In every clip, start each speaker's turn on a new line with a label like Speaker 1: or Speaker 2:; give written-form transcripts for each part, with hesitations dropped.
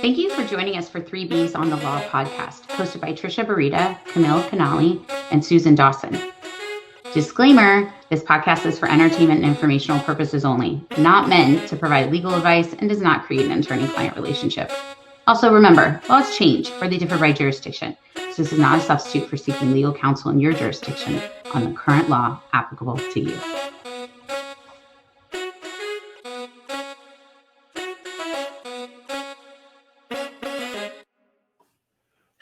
Speaker 1: Thank you for joining us for 3Bs on the Law podcast, hosted by Trisha Barita, Camille Canali, and Susan Dawson. Disclaimer, this podcast is for entertainment and informational purposes only, not meant to provide legal advice, and does not create an attorney-client relationship. Also remember, laws change or they differ by jurisdiction, so this is not a substitute for seeking legal counsel in your jurisdiction on the current law applicable to you.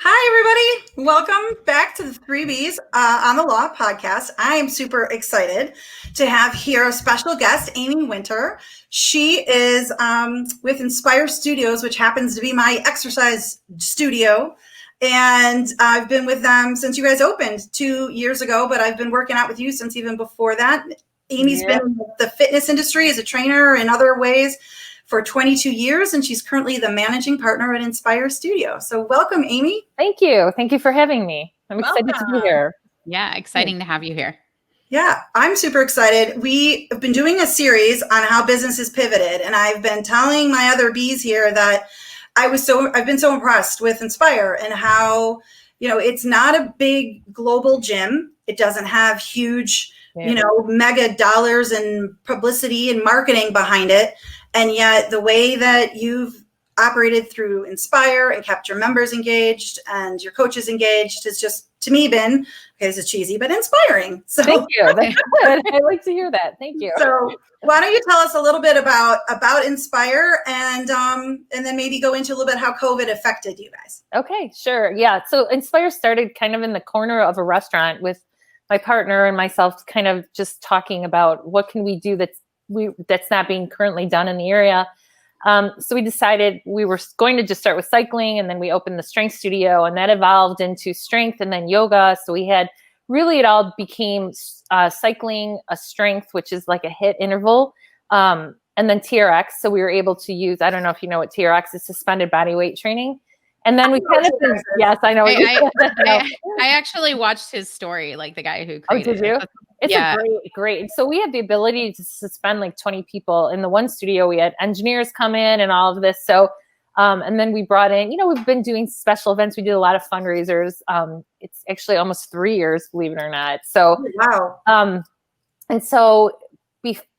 Speaker 2: Hi, everybody. Welcome back to the 3Bs on the Law podcast. I am super excited to have here a special guest, Amy Winter. She is with Inspyr Studios, which happens to be my exercise studio. And I've been with them since you guys opened 2 years ago, but I've been working out with you since even before that. Amy's been in the fitness industry as a trainer in other ways for 22 years, and she's currently the managing partner at Inspyr Studio. So welcome, Amy.
Speaker 3: Thank you. Thank you for having me. I'm excited to be here.
Speaker 1: Yeah, exciting to have you here.
Speaker 2: Yeah, I'm super excited. We have been doing a series on how business is pivoted, and I've been telling my other Bs here that I've been so impressed with Inspyr and how, it's not a big global gym. It doesn't have huge, mega dollars and publicity and marketing behind it. And yet the way that you've operated through Inspyr and kept your members engaged and your coaches engaged has just, to me, been, this is cheesy, but inspiring. So
Speaker 3: thank you. That's good. I like to hear that. Thank you.
Speaker 2: So why don't you tell us a little bit about Inspyr and then maybe go into a little bit how COVID affected you guys.
Speaker 3: Okay, sure. Yeah. So Inspyr started kind of in the corner of a restaurant with my partner and myself, kind of just talking about what can we do that's not being currently done in the area. So we decided we were going to just start with cycling, and then we opened the strength studio, and that evolved into strength and then yoga. So we had it all became cycling, a strength, which is like a HIIT interval, and then TRX. So we were able to use, I don't know if you know what TRX is, suspended body weight training. And then we kind of, yes, I know.
Speaker 1: I actually watched his story, like the guy who created
Speaker 3: did you?
Speaker 1: it.
Speaker 3: It's a great. So we had the ability to suspend like 20 people in the one studio. We had engineers come in and all of this. So, and then we brought in, we've been doing special events. We did a lot of fundraisers. It's actually almost 3 years, believe it or not. So,
Speaker 2: wow.
Speaker 3: And so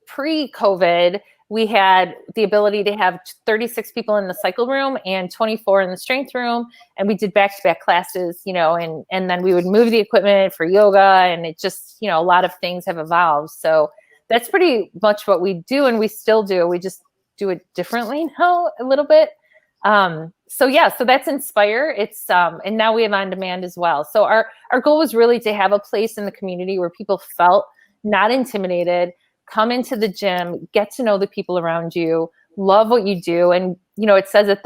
Speaker 3: pre-COVID, we had the ability to have 36 people in the cycle room and 24 in the strength room. And we did back-to-back classes, and then we would move the equipment for yoga, and it just, a lot of things have evolved. So that's pretty much what we do. And we still do. We just do it differently now a little bit. So that's Inspyr. It's, and now we have on demand as well. So our goal was really to have a place in the community where people felt not intimidated, come into the gym, get to know the people around you, love what you do. And, it says at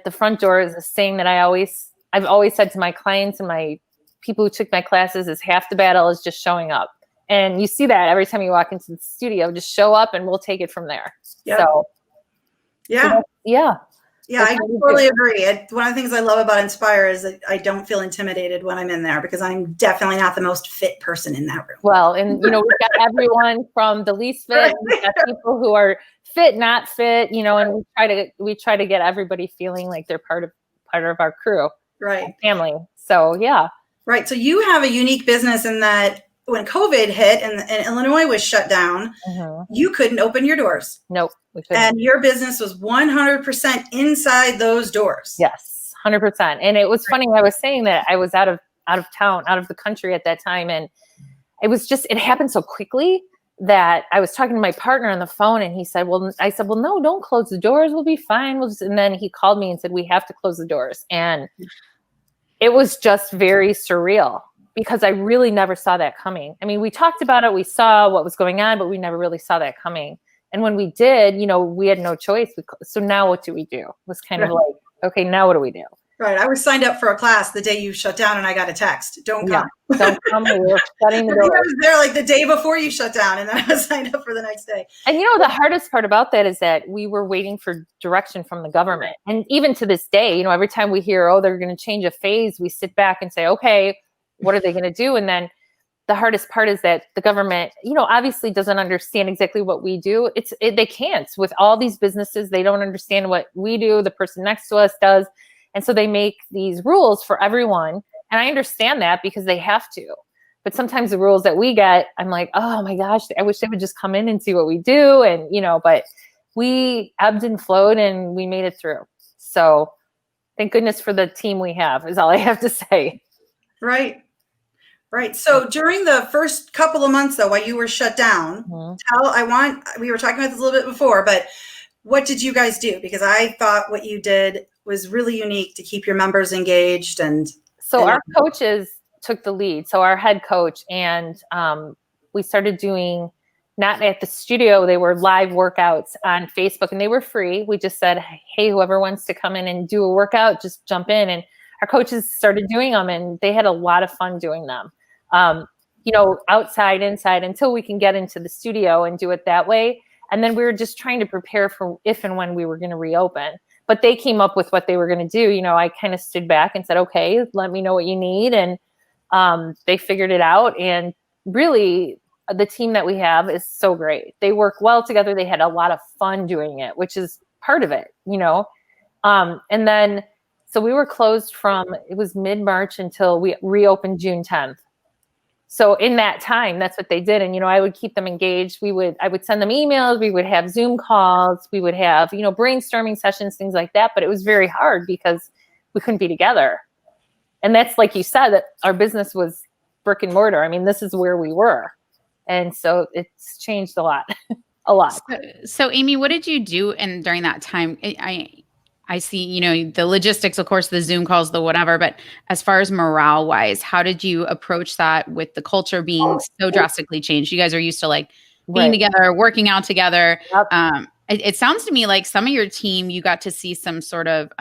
Speaker 3: the front door is a saying that I've always said to my clients and my people who took my classes is half the battle is just showing up. And you see that every time you walk into the studio, just show up and we'll take it from there.
Speaker 2: Yeah.
Speaker 3: So,
Speaker 2: Yeah, I totally agree. One of the things I love about Inspyr is that I don't feel intimidated when I'm in there because I'm definitely not the most fit person in that room.
Speaker 3: Well, and we've got everyone from the least fit, we've got people who are fit, not fit, and we try to get everybody feeling like they're part of our crew,
Speaker 2: right?
Speaker 3: Family. So yeah,
Speaker 2: right. So you have a unique business in that when COVID hit and Illinois was shut down, you couldn't open your doors.
Speaker 3: Nope.
Speaker 2: And your business was 100% inside those doors.
Speaker 3: Yes, 100%. And it was funny. I was saying that I was out of town, out of the country at that time. And it happened so quickly that I was talking to my partner on the phone, and he said, I said, no, don't close the doors. We'll be fine. And then he called me and said, we have to close the doors. And it was just very surreal because I really never saw that coming. I mean, we talked about it. We saw what was going on, but we never really saw that coming. And when we did, we had no choice. So now what do we do? It was kind of like, okay, now what do we do?
Speaker 2: Right. I was signed up for a class the day you shut down, and I got a text. Don't come.
Speaker 3: Don't come. We're shutting the door.
Speaker 2: I was there like the day before you shut down, and then I was signed up for the next day.
Speaker 3: And the hardest part about that is that we were waiting for direction from the government. And even to this day, every time we hear, they're going to change a phase, we sit back and say, okay, what are they going to do? And then the hardest part is that the government, obviously doesn't understand exactly what we do. They can't. With all these businesses, they don't understand what we do, the person next to us does. And so they make these rules for everyone. And I understand that because they have to. But sometimes the rules that we get, I'm like, oh my gosh, I wish they would just come in and see what we do. And, but we ebbed and flowed and we made it through. So thank goodness for the team we have, is all I have to say.
Speaker 2: Right. So during the first couple of months, though, while you were shut down, we were talking about this a little bit before, but what did you guys do? Because I thought what you did was really unique to keep your members engaged.
Speaker 3: So our coaches took the lead. So our head coach, and we started doing, not at the studio, they were live workouts on Facebook, and they were free. We just said, hey, whoever wants to come in and do a workout, just jump in. And our coaches started doing them, and they had a lot of fun doing them. Outside, inside, until we can get into the studio and do it that way. And then we were just trying to prepare for if and when we were going to reopen. But they came up with what they were going to do. I kind of stood back and said, okay, let me know what you need. And they figured it out. And really, the team that we have is so great. They work well together. They had a lot of fun doing it, which is part of it, And then, so we were closed it was mid-March until we reopened June 10th. So in that time, that's what they did. And, I would keep them engaged. I would send them emails. We would have Zoom calls. We would have, brainstorming sessions, things like that. But it was very hard because we couldn't be together. And that's, like you said, that our business was brick and mortar. I mean, this is where we were. And so it's changed a lot, a lot.
Speaker 1: So Amy, what did you do during that time? I see, the logistics, of course, the Zoom calls, the whatever, but as far as morale wise, how did you approach that with the culture being so drastically changed? You guys are used to being together, working out together. Yep. It sounds to me like some of your team, you got to see some sort of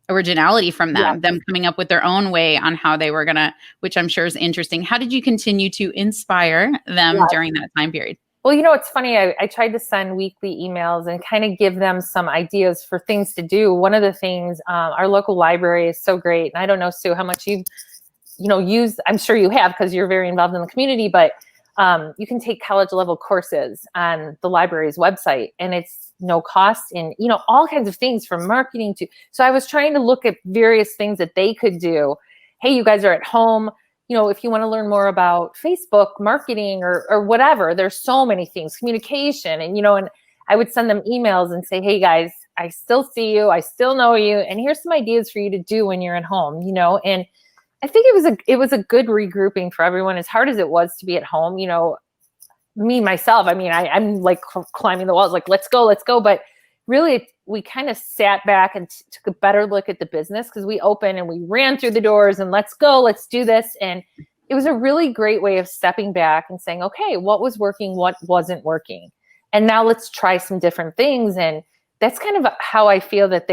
Speaker 1: originality from them coming up with their own way on how they were which I'm sure is interesting. How did you continue to inspire them during that time period?
Speaker 3: Well, it's funny. I tried to send weekly emails and kind of give them some ideas for things to do. One of the things, our local library is so great. And I don't know, Sue, how much you've, used. I'm sure you have because you're very involved in the community, but you can take college level courses on the library's website, and it's no cost, and, all kinds of things from marketing to. So I was trying to look at various things that they could do. Hey, you guys are at home. If you want to learn more about Facebook marketing or whatever, there's so many things, communication. And, and I would send them emails and say, hey guys, I still see you. I still know you. And here's some ideas for you to do when you're at home, and I think it was a good regrouping for everyone, as hard as it was to be at home. Me, myself, I mean, I'm like climbing the walls, like, let's go. But really, we kind of sat back and took a better look at the business, because we opened and we ran through the doors and let's go, let's do this. And it was a really great way of stepping back and saying, okay, what was working, what wasn't working? And now let's try some different things. And that's kind of how I feel that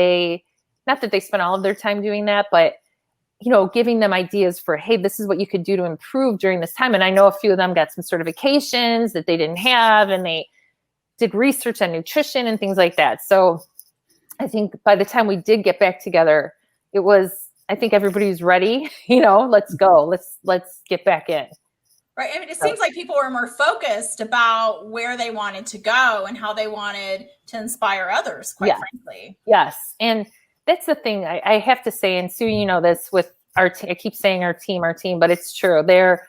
Speaker 3: not that they spent all of their time doing that, but, giving them ideas for, hey, this is what you could do to improve during this time. And I know a few of them got some certifications that they didn't have, and they did research on nutrition and things like that. So I think by the time we did get back together, I think everybody was ready, let's go, let's get back in.
Speaker 4: Right. I mean, it seems like people were more focused about where they wanted to go and how they wanted to inspire others, quite frankly.
Speaker 3: Yes. And that's the thing I have to say, and Sue, this with I keep saying our team, but it's true. They're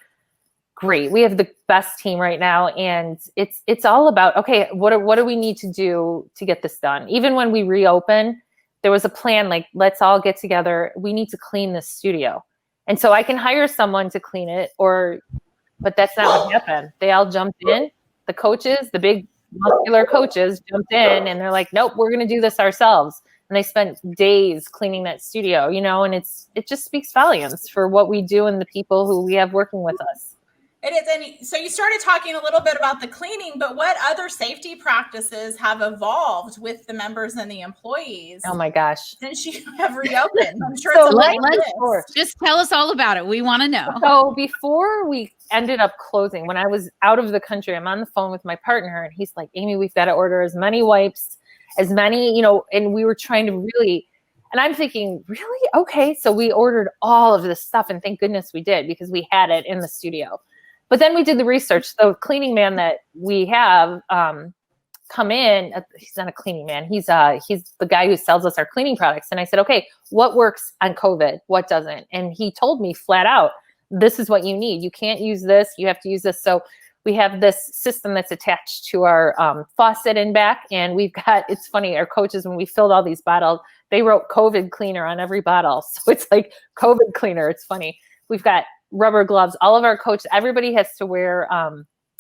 Speaker 3: great. We have the best team right now, and it's all about, okay, what do we need to do to get this done? Even when we reopen, there was a plan, like, let's all get together. We need to clean this studio. And so I can hire someone to clean it, but that's not what happened. They all jumped in. The coaches, the big muscular coaches, jumped in, and they're like, nope, we're going to do this ourselves. And they spent days cleaning that studio, and it just speaks volumes for what we do and the people who we have working with us.
Speaker 4: It is. And so you started talking a little bit about the cleaning, but what other safety practices have evolved with the members and the employees?
Speaker 3: Oh my gosh.
Speaker 4: Since you have reopened? I'm sure
Speaker 1: so let's just tell us all about it. We want to know.
Speaker 3: So before we ended up closing, when I was out of the country, I'm on the phone with my partner, and he's like, Amy, we've got to order as many wipes, as many, and we were trying to really, and I'm thinking, really? Okay. So we ordered all of this stuff, and thank goodness we did, because we had it in the studio. But then we did the research. The cleaning man that we have come in, he's not a cleaning man. He's the guy who sells us our cleaning products. And I said, okay, what works on COVID? What doesn't? And he told me flat out, this is what you need. You can't use this. You have to use this. So we have this system that's attached to our faucet in back. And we've got, it's funny, our coaches, when we filled all these bottles, they wrote COVID cleaner on every bottle. So it's like COVID cleaner. It's funny. We've got rubber gloves. All of our coaches, everybody has to wear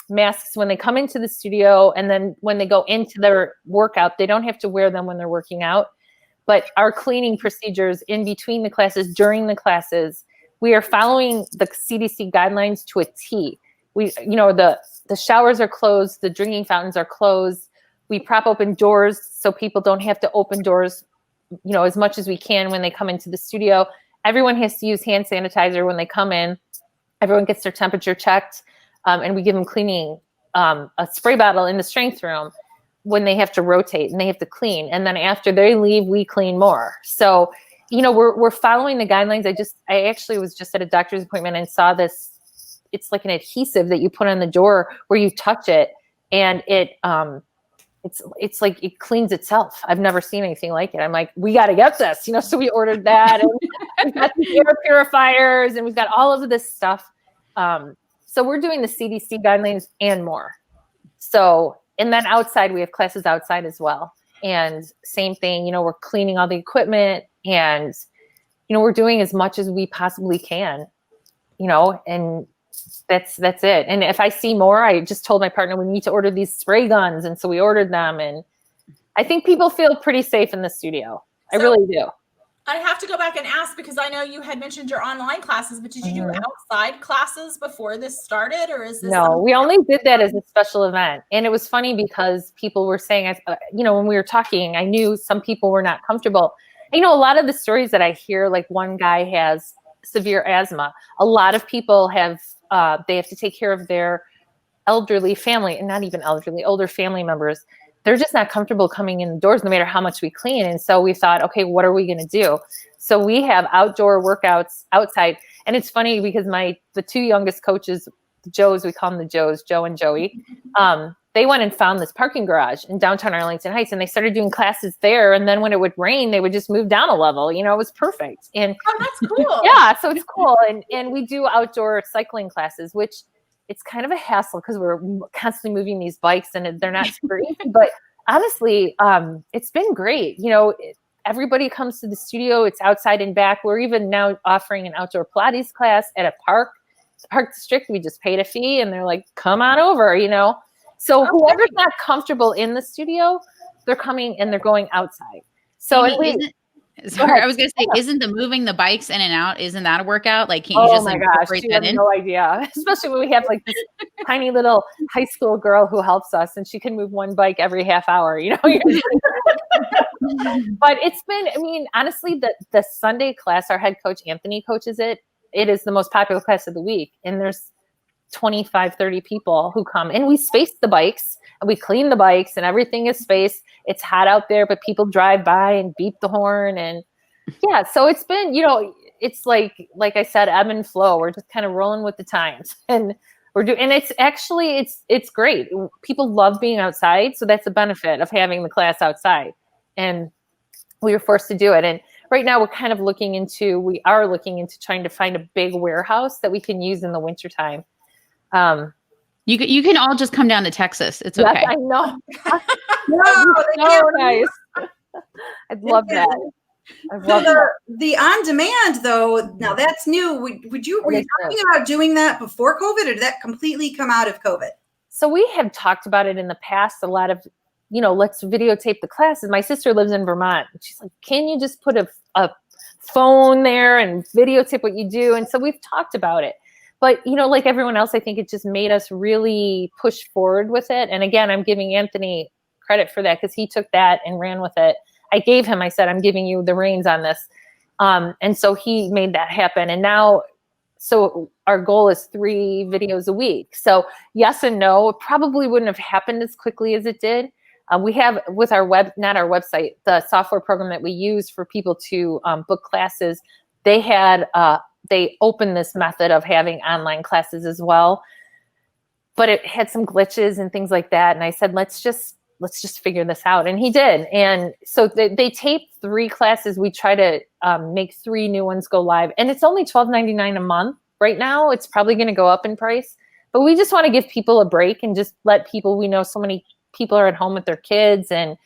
Speaker 3: masks when they come into the studio. And then when they go into their workout, they don't have to wear them when they're working out. But our cleaning procedures in between the classes, during the classes, we are following the CDC guidelines to a T. We, the showers are closed, the drinking fountains are closed. We prop open doors so people don't have to open doors, as much as we can when they come into the studio. Everyone has to use hand sanitizer when they come in. Everyone gets their temperature checked, and we give them cleaning, a spray bottle in the strength room when they have to rotate and they have to clean. And then after they leave, we clean more. So, we're following the guidelines. I actually was just at a doctor's appointment and saw this. It's like an adhesive that you put on the door where you touch it, and it's like it cleans itself. I've never seen anything like it. I'm like, we got to get this, so we ordered that, and we've got the air purifiers, and we've got all of this stuff. So we're doing the CDC guidelines and more. So, and then outside, we have classes outside as well. And same thing, we're cleaning all the equipment, and, we're doing as much as we possibly can, and that's it. And if I see more, I just told my partner, we need to order these spray guns. And so we ordered them. And I think people feel pretty safe in the studio. I really do.
Speaker 4: I have to go back and ask, because I know you had mentioned your online classes, but did you do outside classes before this started, or is this?
Speaker 3: No, we only did that as a special event. And it was funny because people were saying, when we were talking, I knew some people were not comfortable. A lot of the stories that I hear, like one guy has severe asthma. A lot of people have, they have to take care of their elderly family, and not even elderly, older family members. They're just not comfortable coming in the doors no matter how much we clean. And so we thought, okay, what are we going to do? So we have outdoor workouts outside. And it's funny because the two youngest coaches, the Joes, we call them the Joes, Joe and Joey, they went and found this parking garage in downtown Arlington Heights, and they started doing classes there. And then when it would rain, they would just move down a level. It was perfect. And
Speaker 4: that's cool.
Speaker 3: Yeah, so it's cool. And we do outdoor cycling classes, which it's kind of a hassle because we're constantly moving these bikes and they're not super easy. But honestly, it's been great. Everybody comes to the studio. It's outside and back. We're even now offering an outdoor Pilates class at a park. Park District, we just paid a fee, and they're like, come on over, So whoever's not comfortable in the studio, they're coming and they're going outside. So
Speaker 1: I was going to say, isn't the moving the bikes in and out, isn't that a workout? Like, can't you just incorporate that in?
Speaker 3: No idea. Especially when we have like this tiny little high school girl who helps us, and she can move one bike every half hour, But it's been, honestly, the Sunday class, our head coach, Anthony, coaches it. It is the most popular class of the week. And there's 25, 30 people who come, and we space the bikes, and we clean the bikes, and everything is spaced. It's hot out there, but people drive by and beep the horn. And yeah, so it's been, it's like I said, ebb and flow. We're just kind of rolling with the times, and and it's actually, it's great. People love being outside. So that's a benefit of having the class outside, and we were forced to do it. And right now we are looking into trying to find a big warehouse that we can use in the wintertime.
Speaker 1: You can all just come down to Texas. It's okay.
Speaker 3: Yes, I know. So nice. I'd love that.
Speaker 2: The on demand though, now that's new. Were you talking about doing that before COVID, or did that completely come out of COVID?
Speaker 3: So we have talked about it in the past, a lot of, let's videotape the classes. My sister lives in Vermont. She's like, can you just put a phone there and videotape what you do? And so we've talked about it. But, like everyone else, I think it just made us really push forward with it. And again, I'm giving Anthony credit for that because he took that and ran with it. I said, I'm giving you the reins on this. And so he made that happen. And now, so our goal is 3 videos a week. So yes and no, it probably wouldn't have happened as quickly as it did. We have with our not our website, the software program that we use for people to book classes, they opened this method of having online classes as well. but it had some glitches and things like that. And I said, let's just figure this out. And he did. And so they taped 3 classes. We try to make 3 new ones go live. And it's only $12.99 a month right now. It's probably going to go up in price. But we just want to give people a break and just let people, we know so many people are at home with their kids and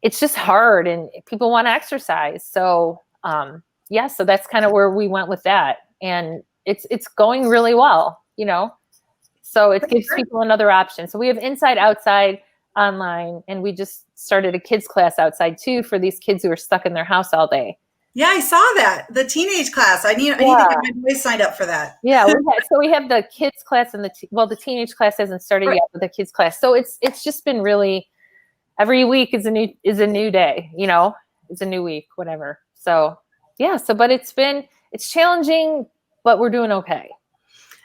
Speaker 3: it's just hard and people want to exercise. So so that's kind of where we went with that. And it's going really well, so it gives people another option. So we have inside, outside, online, and we just started a kids class outside too for these kids who are stuck in their house all day.
Speaker 2: Yeah, I saw that. The teenage class. I need to get my boys signed up for that.
Speaker 3: Yeah, we have the kids class and the teenage class hasn't started yet, but the kids class. So it's just been really, every week is a new day, it's a new week, whatever. So but it's challenging, but we're doing okay.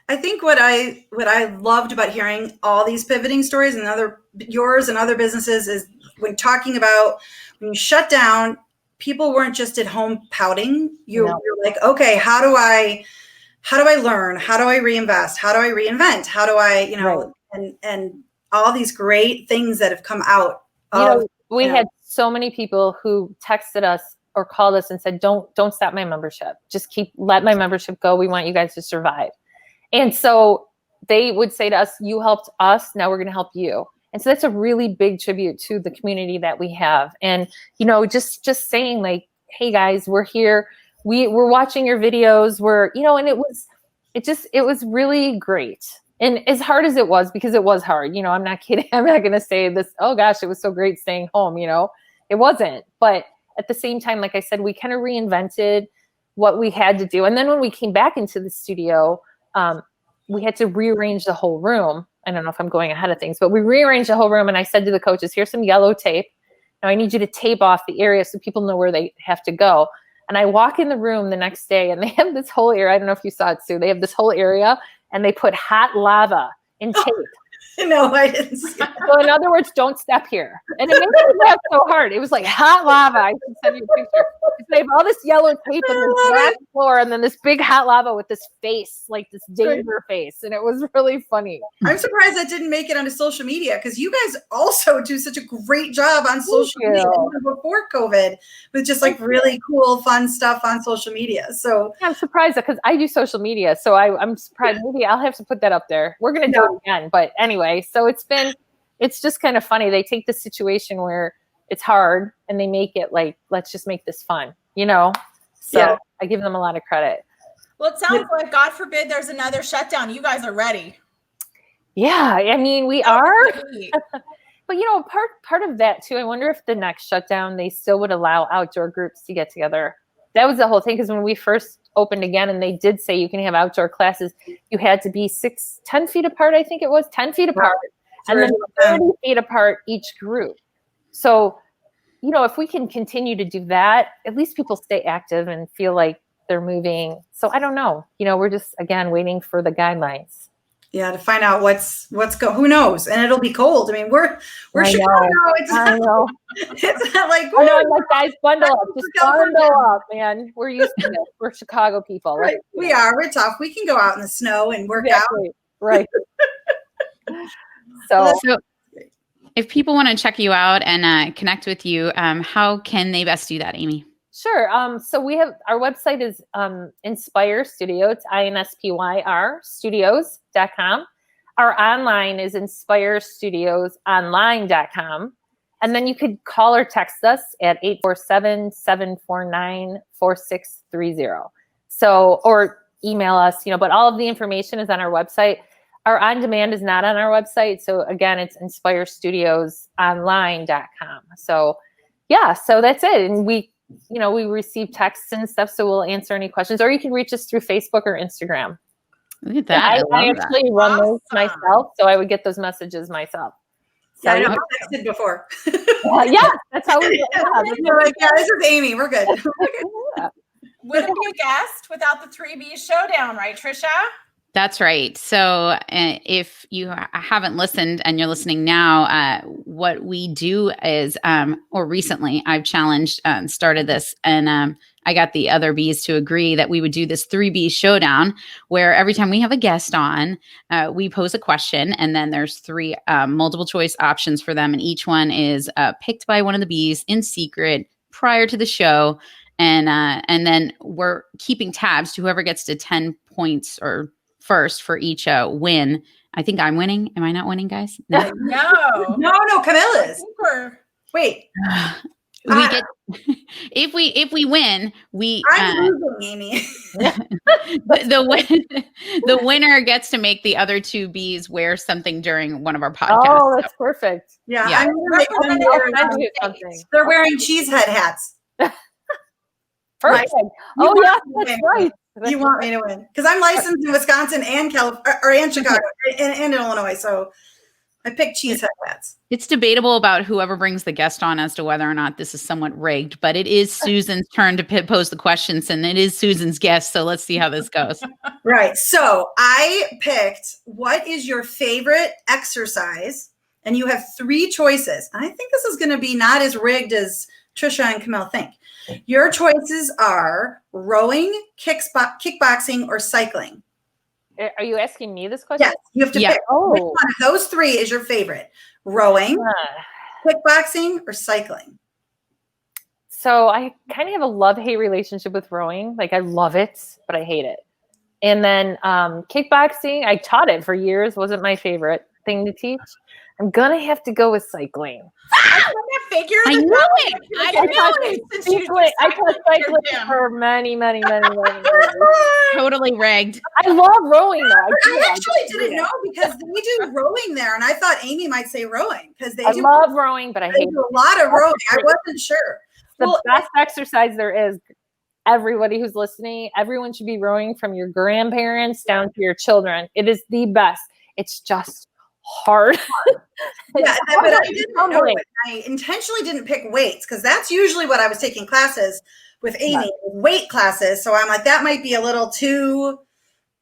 Speaker 2: I think what I loved about hearing all these pivoting stories and yours and other businesses is when talking about when you shut down, people weren't just at home pouting. You're like, okay, how do I learn? How do I reinvest? How do I reinvent? How do I, right. and all these great things that have come out.
Speaker 3: We had so many people who texted us or called us and said, don't stop my membership. Just let my membership go. We want you guys to survive. And so they would say to us, you helped us, now we're going to help you. And so that's a really big tribute to the community that we have. And, just saying like, hey guys, we're here. We're watching your videos. And it was really great. And as hard as it was, because it was hard, I'm not kidding. I'm not going to say this, oh gosh, it was so great staying home, it wasn't. But at the same time, like I said, we kind of reinvented what we had to do. And then when we came back into the studio, we had to rearrange the whole room. I don't know if I'm going ahead of things, but we rearranged the whole room. And I said to the coaches, here's some yellow tape. Now I need you to tape off the area so people know where they have to go. And I walk in the room the next day and they have this whole area. I don't know if you saw it, Sue. They have this whole area and they put hot lava in tape.
Speaker 2: No, I didn't see that.
Speaker 3: So in other words, don't step here. And it made me laugh so hard. It was like hot lava. I can send you a picture. They have all this yellow tape on this black floor and then this big hot lava with this face, like this danger face. And it was really funny.
Speaker 2: I'm surprised that didn't make it onto social media because you guys also do such a great job on social media before COVID with just like really cool, fun stuff on social media. So
Speaker 3: I'm surprised because I do social media. So I'm surprised. Maybe I'll have to put that up there. We're going to do it again. But anyway, so it's just kind of funny. They take the situation where it's hard and they make it like, let's just make this fun, So I give them a lot of credit.
Speaker 4: Well, it sounds like, God forbid, there's another shutdown. You guys are ready.
Speaker 3: Yeah, I mean, we are. But, part of that, too, I wonder if the next shutdown, they still would allow outdoor groups to get together. That was the whole thing, because when we first opened again and they did say you can have outdoor classes, you had to be 10 feet apart, I think it was, 10 feet apart. And then 30 feet apart each group. So, if we can continue to do that, at least people stay active and feel like they're moving. So I don't know. We're just, again, waiting for the guidelines.
Speaker 2: Yeah, to find out who knows? And it'll be cold. I mean, we're Chicago.
Speaker 3: I know.
Speaker 2: It's not like,
Speaker 3: I know, I'm like, guys, bundle up. Just bundle up, man. We're used to this. We're Chicago people.
Speaker 2: Right. We are. We're tough. We can go out in the snow and work out.
Speaker 3: Right.
Speaker 1: So if people want to check you out and connect with you, how can they best do that, Amy?
Speaker 3: Sure. So we have, our website is Inspyr Studio. It's INSPYR studios.com. Our online is inspyrstudiosonline.com. And then you could call or text us at 847-749-4630. So, or email us, but all of the information is on our website. Our on-demand is not on our website. So again, it's inspyrstudiosonline.com. So so that's it. And we receive texts and stuff, so we'll answer any questions. Or you can reach us through Facebook or Instagram.
Speaker 1: Look at that.
Speaker 3: I actually run those myself, so I would get those messages myself.
Speaker 2: So, yeah, I know. I've texted before.
Speaker 3: That's how we do it.
Speaker 2: You're like, this is Amy. We're good.
Speaker 4: Wouldn't be a guest without the 3B Showdown, right, Trisha?
Speaker 1: That's right. So if you haven't listened and you're listening now, what we do is, or recently I've started this, and I got the other bees to agree that we would do this 3B showdown, where every time we have a guest on, we pose a question, and then there's 3 multiple choice options for them, and each one is picked by one of the bees in secret prior to the show, and then we're keeping tabs to whoever gets to 10 points or first for each win. I think I'm winning. Am I not winning, guys?
Speaker 4: No.
Speaker 2: No, Camille is. Wait.
Speaker 1: We get if we win, we
Speaker 2: I'm losing, Amy.
Speaker 1: the winner gets to make the other 2 bees wear something during one of our podcasts.
Speaker 3: Oh, that's perfect.
Speaker 2: Yeah,
Speaker 1: Yeah.
Speaker 2: I'm gonna make them
Speaker 3: Do something.
Speaker 2: they're wearing cheese head hats.
Speaker 3: Perfect.
Speaker 2: You
Speaker 3: Oh,
Speaker 2: want
Speaker 3: yeah,
Speaker 2: me to
Speaker 3: that's
Speaker 2: win.
Speaker 3: right.
Speaker 2: You want me to win because I'm licensed in Wisconsin and and Chicago and Illinois, so I picked cheese head hats.
Speaker 1: It's debatable about whoever brings the guest on as to whether or not this is somewhat rigged, but it is Susan's turn to pose the questions, and it is Susan's guest. So let's see how this goes.
Speaker 2: Right. So I picked what is your favorite exercise, and you have 3 choices. I think this is going to be not as rigged as Trisha and Camille think. Your choices are rowing, kickboxing, or cycling.
Speaker 3: Are you asking me this question?
Speaker 2: Yes, you have to pick which one of those 3 is your favorite. Rowing, kickboxing, or cycling.
Speaker 3: So I kind of have a love-hate relationship with rowing. Like I love it, but I hate it. And then kickboxing, I taught it for years. Wasn't my favorite thing to teach. I'm going to have to go with cycling.
Speaker 4: I kind of figured.
Speaker 1: I knew it.
Speaker 3: I taught cycling for many years.
Speaker 1: Totally rigged.
Speaker 3: I love rowing though.
Speaker 2: I actually didn't know because they do rowing there, and I thought Amy might say rowing because
Speaker 3: I love rowing, but I hate
Speaker 2: do a lot of rowing. I wasn't sure.
Speaker 3: The best exercise there is. Everybody who's listening, everyone should be rowing from your grandparents down to your children. It is the best. It's just hard.
Speaker 2: Yeah, but I didn't know it. I intentionally didn't pick weights because that's usually what I was taking classes with Amy, weight classes. So I'm like, that might be a little too,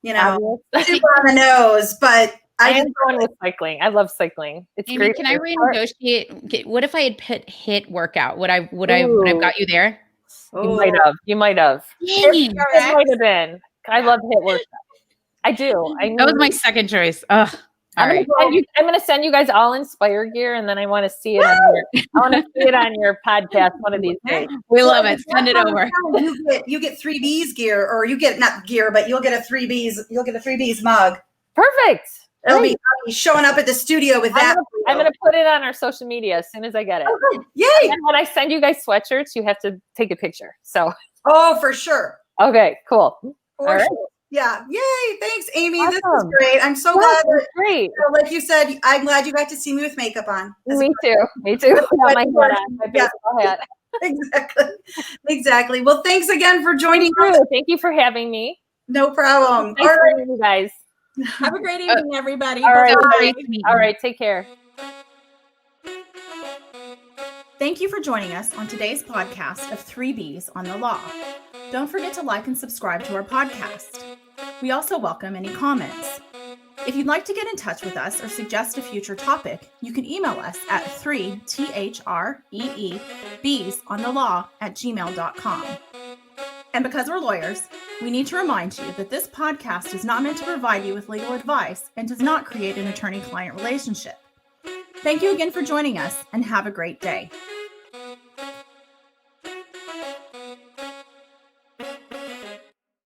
Speaker 2: too on the nose. But
Speaker 3: I am going with cycling. I love cycling. It's
Speaker 1: Amy,
Speaker 3: great.
Speaker 1: can I renegotiate? What if I had put HIIT workout? Would I have got you there?
Speaker 3: You might have. It might have been. I love HIIT workout. I do.
Speaker 1: That was my second choice. Ugh.
Speaker 3: I'm going to send you guys all Inspyr gear, and then I want to see it on your podcast one of these days.
Speaker 1: We love it. Send it over.
Speaker 2: You get 3Bs gear, or you get not gear, but you'll get a 3Bs mug.
Speaker 3: Perfect.
Speaker 2: I'll be showing up at the studio with that.
Speaker 3: I'm going to put it on our social media as soon as I get it.
Speaker 2: Oh, good. Yay!
Speaker 3: And when I send you guys sweatshirts, you have to take a picture. So.
Speaker 2: Oh, for sure.
Speaker 3: Okay, cool.
Speaker 2: All right. Yeah. Yay. Thanks, Amy. Awesome. This is great. I'm so glad.
Speaker 3: Great.
Speaker 2: Like you said, I'm glad you got to see me with makeup on.
Speaker 3: Me too. Got my hat on. My baseball hat.
Speaker 2: Exactly. Well, thanks again for joining us.
Speaker 3: Thank you for having me.
Speaker 2: No problem.
Speaker 3: All right, you guys.
Speaker 4: Have a great evening, everybody.
Speaker 3: All right. Take care.
Speaker 4: Thank you for joining us on today's podcast of 3Bs on the Law. Don't forget to like and subscribe to our podcast. We also welcome any comments. If you'd like to get in touch with us or suggest a future topic, you can email us at 3THREEBsonthelaw@gmail.com. And because we're lawyers, we need to remind you that this podcast is not meant to provide you with legal advice and does not create an attorney-client relationship. Thank you again for joining us, and have a great day.